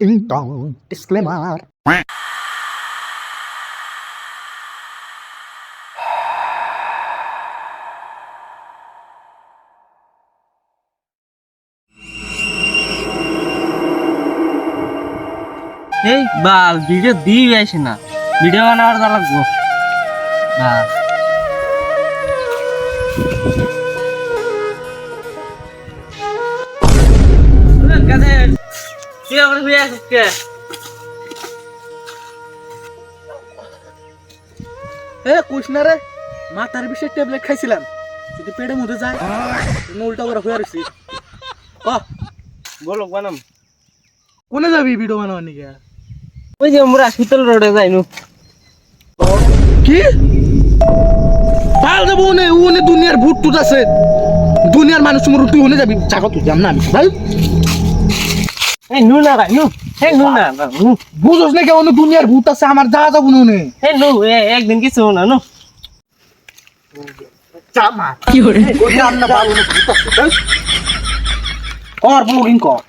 Ding dong, disclaimer. এই বাল video দিয়ে আসে না, ভিডিও বানাবার যা লাগবো বাল। কুশনা রে মাথার বিষয়ে ট্যাবলেট খাইছিলাম, যদি পেটের মধ্যে যায় উল্টা করে হয়ে রয়েছি। বলো বানাম কোনে যাবি ভিডিও বানাবার নিকে? ওই যে আমরা শীতল রোডে যাই নু। কি পাল যাবো? ওনে দুনিয়ার ভূত টুট আছে, দুনিয়ার মানুষ মরু, তুই ওনে যাবি? চাকর তুই যাম না আমি ভাই। এই নু না ভাই, নু এই নু না নু, বুঝোস না কেউ দুনিয়ার ভূত আছে, আমার যা যাবো না ওনে। এই নু একদিন কিছু না নু। কি হরে না ভালো না ভূত আছে তাই কর ব্লগিং কর।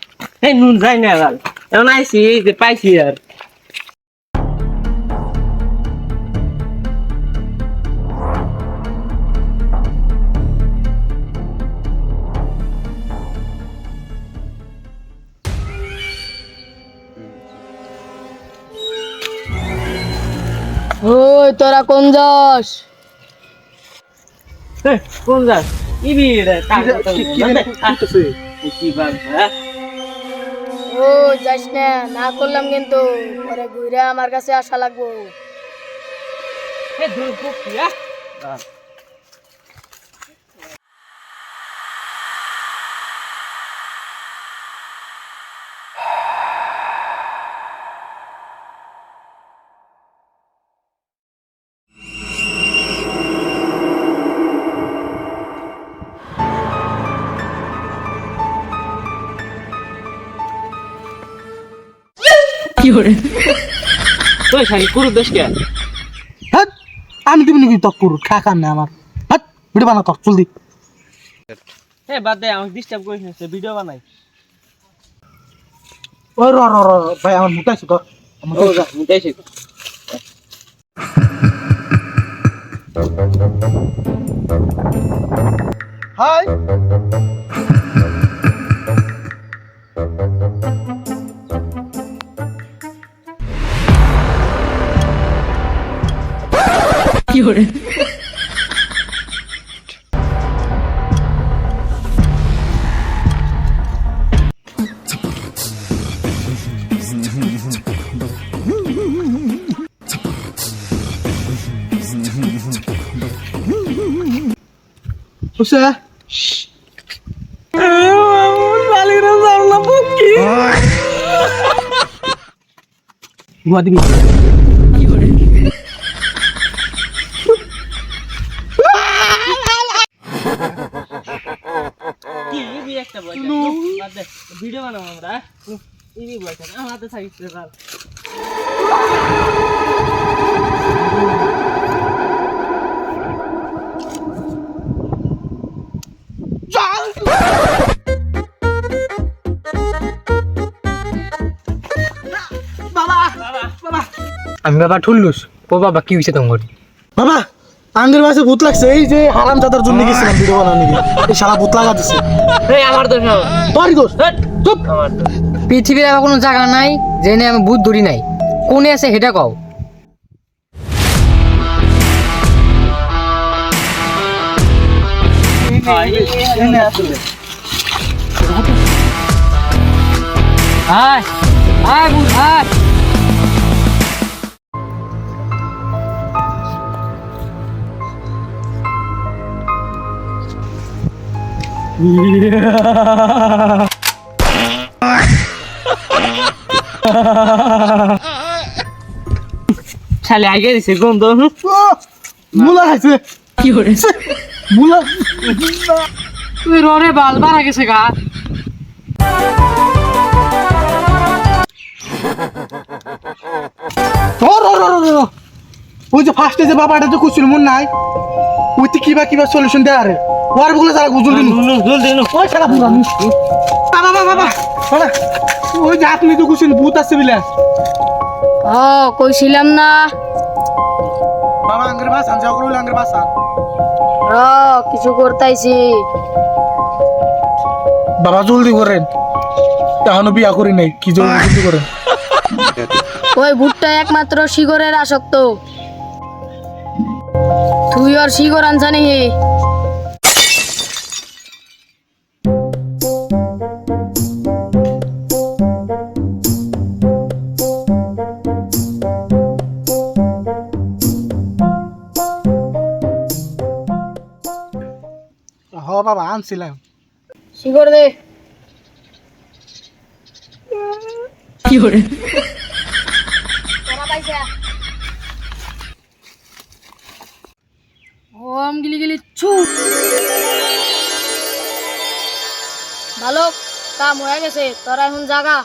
এই নু যাই না বাল, এখন আইসি এই যে পাইছি আর। ওই তোরা কোন যাস? কোন যাস? ইবি রে কি বাল হ্যাঁ? ও যাস না, না করলাম কিন্তু পরে ঘুরে আমার কাছে আসা লাগবো। এই দূর কি হ্যাঁ? কি হরে তুই খালি পুরো দেশ কে? হ্যাঁ আমি তুমি নাকি তকুর খাকার না আমার। হ্যাঁ ভিডিও বানা তো জলদি। এ বাদ দে, আমাকে ডিস্টার্ব করিস না, ভিডিও বানাই। ওই র র র ভাই আমার মুটাইছি তো আমার ও যা মুটাইছি। হাই কি হরে ওসে শালিরা জানলা বুকি ঘুমা দিবি। কি হরে কি ইবি একটা বল। বাদ দে, ভিডিও বানাবো আমরা। ইবি বলছ না, আমাতে থাকিস রে বাল। আমি বাবা ঠুল্লুস। ও বাবা কি হয়েছে তোমার? বাবা আঙ্গের বাসে ভূত লাগছে, এই যে হারাম দাদার জন্য গেছিলাম ভিডিও বানানো নিয়ে, এই শালা ভূত লাগা দিছে। এই আমার দোষ না, তোরই দোষ। চুপ। আমার দোষ। পৃথিবীর এমন কোনো জায়গা নাই যেখানে আমি ভূত ধরি নাই। কোনে আছে সেটা কও। আয় আয় ভূত আয়। শালি আগে দিছে গন্ধ। মুলা খাইছে। কি হরে মুলা তুই ররে বাল বাড়া গেছে গা। ওই যে ফার্স্টে যে বাবাটা যে কুছিল মন নাই, ওইতে কিবা কিবা সলিউশন দেয় আরে ওয়ার বলে যারা গুজল দিন জলদি ওই শালা বুড়া বাবা বাবা বাবা ওই যে আপনি তো কুছেন ভূত আছে বিলা ও কইছিলাম না বাবা আঙ্গের বাস আনজাও করুল আঙ্গের বাস র কিছু করতাইছি বাবা জলদি করেন এখনো বিয়া করি নাই কি জলদি করেন ওই ভুট্টা একমাত্র শিগরের আসক্ত তুই আর শিগর আনছানি হ বাবা আনছিলাম শিগর দে ওম গিলি গিলি ছু ভালো কাম হয়ে গেছে তোরা এখন জাগা